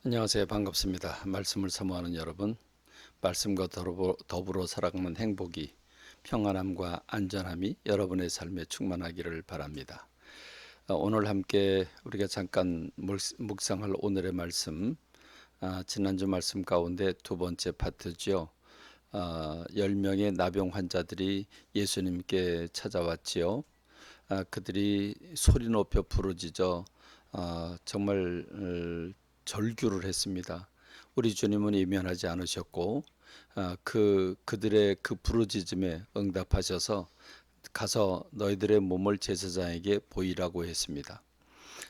안녕하세요. 반갑습니다. 말씀을 사모하는 여러분, 말씀과 더불어 살아가는 행복이, 평안함과 안전함이 여러분의 삶에 충만하기를 바랍니다. 오늘 함께 우리가 잠깐 묵상할 오늘의 말씀, 지난주 말씀 가운데 두 번째 파트죠. 10명의 나병 환자들이 예수님께 찾아왔지요. 그들이 소리 높여 부르짖어 정말 절규를 했습니다. 우리 주님은 이면하지 않으셨고 그들의 그 부르짖음에 응답하셔서 가서 너희들의 몸을 제사장에게 보이라고 했습니다.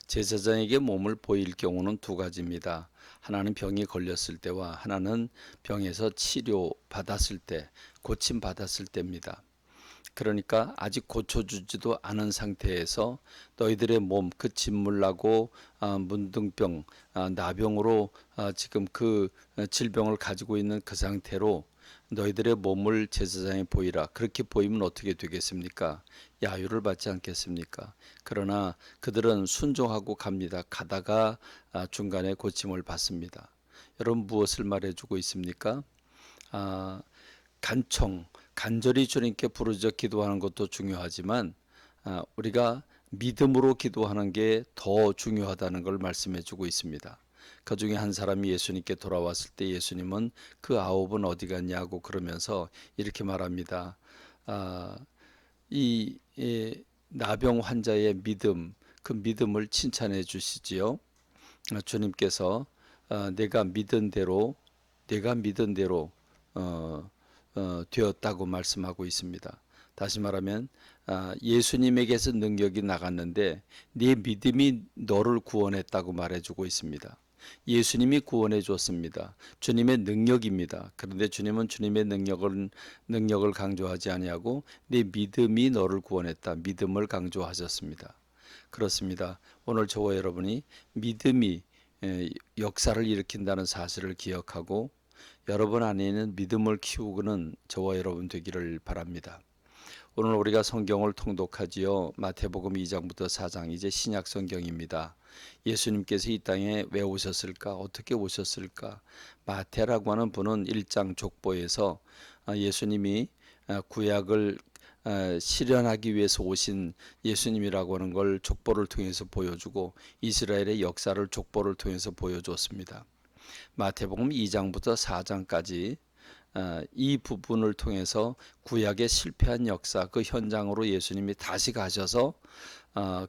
제사장에게 몸을 보일 경우는 두 가지입니다. 하나는 병이 걸렸을 때와 하나는 병에서 치료받았을 때, 고침받았을 때입니다. 그러니까 아직 고쳐주지도 않은 상태에서 너희들의 몸, 그 진물나고 문둥병, 나병으로 지금 그 질병을 가지고 있는 그 상태로 너희들의 몸을 제사장에 보이라. 그렇게 보이면 어떻게 되겠습니까? 야유를 받지 않겠습니까? 그러나 그들은 순종하고 갑니다. 가다가 중간에 고침을 받습니다. 여러분 무엇을 말해주고 있습니까? 간절히 주님께 부르짖어 기도하는 것도 중요하지만 우리가 믿음으로 기도하는 게 더 중요하다는 걸 말씀해 주고 있습니다. 그 중에 한 사람이 예수님께 돌아왔을 때 예수님은 그 아홉은 어디 갔냐고 그러면서 이렇게 말합니다. 이 나병 환자의 믿음, 그 믿음을 칭찬해 주시지요. 주님께서 내가 믿은 대로 되었다고 말씀하고 있습니다. 다시 말하면 예수님에게서 능력이 나갔는데 네 믿음이 너를 구원했다고 말해주고 있습니다. 예수님이 구원해 줬습니다. 주님의 능력입니다. 그런데 주님은 주님의 능력을 강조하지 아니하고 네 믿음이 너를 구원했다. 믿음을 강조하셨습니다. 그렇습니다. 오늘 저와 여러분이 믿음이 역사를 일으킨다는 사실을 기억하고 여러분 안에 있는 믿음을 키우고는 저와 여러분 되기를 바랍니다. 오늘 우리가 성경을 통독하지요. 마태복음 2장부터 4장, 이제 신약 성경입니다. 예수님께서 이 땅에 왜 오셨을까? 어떻게 오셨을까? 마태라고 하는 분은 1장 족보에서 예수님이 구약을 실현하기 위해서 오신 예수님이라고 하는 걸 족보를 통해서 보여주고 이스라엘의 역사를 족보를 통해서 보여줬습니다. 마태복음 2장부터 4장까지 이 부분을 통해서 구약의 실패한 역사, 그 현장으로 예수님이 다시 가셔서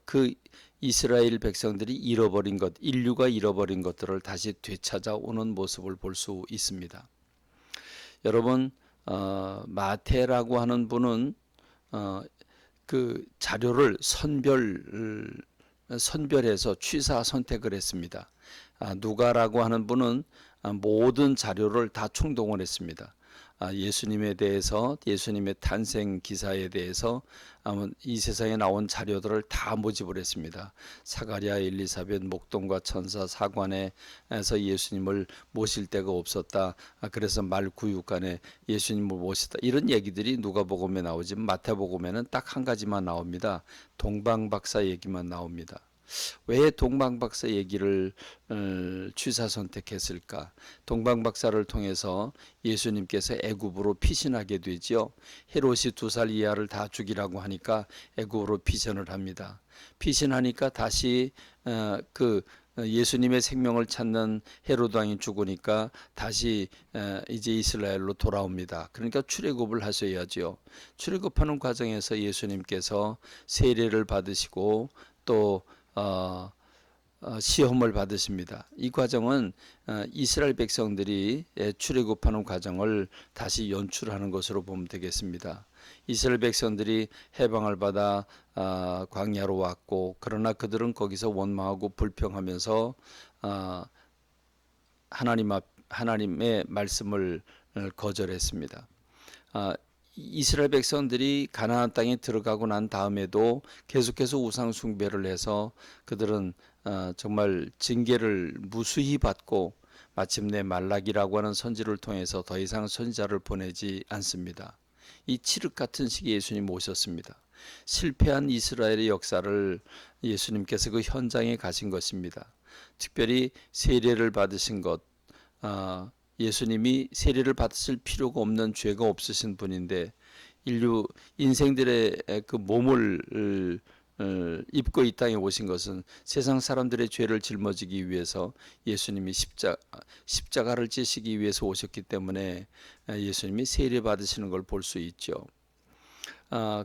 그 이스라엘 백성들이 잃어버린 것, 인류가 잃어버린 것들을 다시 되찾아오는 모습을 볼 수 있습니다. 여러분, 마태라고 하는 분은 그 자료를 선별해서 취사 선택을 했습니다. 누가라고 하는 분은 모든 자료를 다 총동원 했습니다. 예수님에 대해서, 예수님의 탄생 기사에 대해서 이 세상에 나온 자료들을 다 모집을 했습니다. 사가랴, 엘리사벳, 목동과 천사, 사관에서 예수님을 모실 데가 없었다. 그래서 말 구육간에 예수님을 모시다. 이런 얘기들이 누가복음에 나오지만 마태복음에는 딱 한 가지만 나옵니다. 동방박사 얘기만 나옵니다. 왜 동방박사 얘기를 취사 선택했을까? 동방박사를 통해서 예수님께서 애굽으로 피신하게 되지요. 헤롯이 2살 이하를 다 죽이라고 하니까 애굽으로 피신을 합니다. 피신하니까 다시 그 예수님의 생명을 찾는 헤롯 왕이 죽으니까 다시 이제 이스라엘로 돌아옵니다. 그러니까 출애굽을 하셔야죠. 출애굽하는 과정에서 예수님께서 세례를 받으시고 또 시험을 받으십니다. 이 과정은 이스라엘 백성들이 출애굽하는 과정을 다시 연출하는 것으로 보면 되겠습니다. 이스라엘 백성들이 해방을 받아 광야로 왔고 그러나 그들은 거기서 원망하고 불평하면서 하나님의 말씀을 거절했습니다. 이스라엘 백성들이 가나안 땅에 들어가고 난 다음에도 계속해서 우상 숭배를 해서 그들은 정말 징계를 무수히 받고 마침내 말라기라고 하는 선지를 통해서 더 이상 선지자를 보내지 않습니다. 이 칠흑 같은 시기에 예수님 오셨습니다. 실패한 이스라엘의 역사를 예수님께서 그 현장에 가신 것입니다. 특별히 세례를 받으신 것, 예수님이 세례를 받으실 필요가 없는 죄가 없으신 분인데 인류 인생들의 그 몸을 입고 이 땅에 오신 것은 세상 사람들의 죄를 짊어지기 위해서 예수님이 십자가를 지시기 위해서 오셨기 때문에 예수님이 세례 받으시는 걸 볼 수 있죠.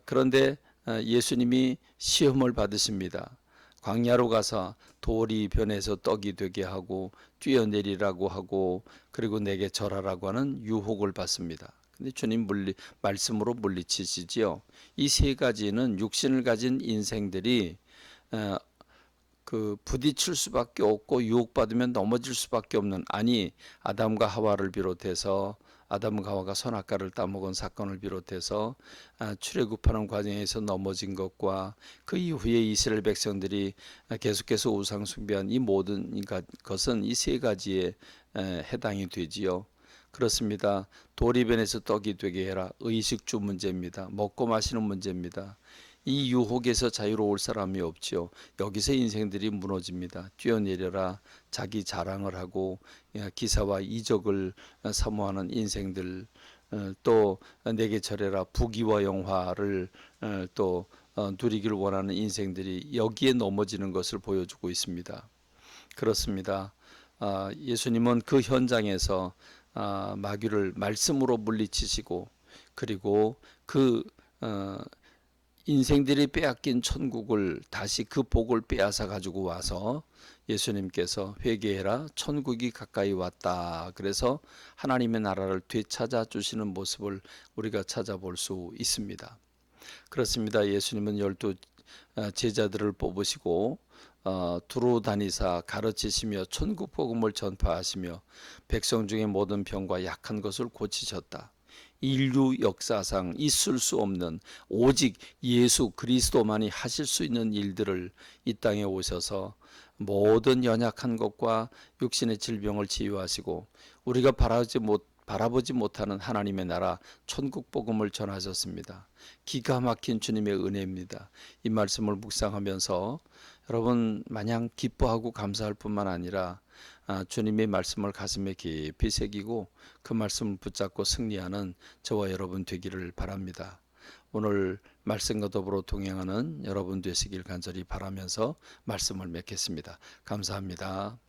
그런데 예수님이 시험을 받으십니다. 광야로 가서 돌이 변해서 떡이 되게 하고 뛰어내리라고 하고 그리고 내게 절하라고 하는 유혹을 받습니다. 근데 주님 말씀으로 물리치시지요. 이 세 가지는 육신을 가진 인생들이 그 부딪힐 수밖에 없고 유혹받으면 넘어질 수밖에 없는, 아니 아담과 하와를 비롯해서 아담과 하와가 선악과를 따먹은 사건을 비롯해서 출애굽하는 과정에서 넘어진 것과 그 이후에 이스라엘 백성들이 계속해서 우상 숭배한 이 모든 것은 이 세 가지에 해당이 되지요. 그렇습니다. 돌이 변해서 떡이 되게 해라. 의식주 문제입니다. 먹고 마시는 문제입니다. 이 유혹에서 자유로울 사람이 없지요. 여기서 인생들이 무너집니다. 뛰어내려라. 자기 자랑을 하고 기사와 이적을 사모하는 인생들, 또 내게 절해라. 부귀와 영화를 또 누리기를 원하는 인생들이 여기에 넘어지는 것을 보여주고 있습니다. 그렇습니다. 예수님은 그 현장에서 마귀를 말씀으로 물리치시고 그리고 그 인생들이 빼앗긴 천국을 다시 그 복을 빼앗아 가지고 와서 예수님께서 회개해라, 천국이 가까이 왔다. 그래서 하나님의 나라를 되찾아 주시는 모습을 우리가 찾아볼 수 있습니다. 그렇습니다. 예수님은 12 제자들을 뽑으시고 두루 다니사 가르치시며 천국 복음을 전파하시며 백성 중에 모든 병과 약한 것을 고치셨다. 인류 역사상 있을 수 없는, 오직 예수 그리스도만이 하실 수 있는 일들을 이 땅에 오셔서 모든 연약한 것과 육신의 질병을 치유하시고 우리가 바라보지 못하는 하나님의 나라 천국 복음을 전하셨습니다. 기가 막힌 주님의 은혜입니다. 이 말씀을 묵상하면서 여러분 마냥 기뻐하고 감사할 뿐만 아니라 주님의 말씀을 가슴에 깊이 새기고 그 말씀을 붙잡고 승리하는 저와 여러분 되기를 바랍니다. 오늘 말씀과 더불어 동행하는 여러분 되시길 간절히 바라면서 말씀을 맺겠습니다. 감사합니다.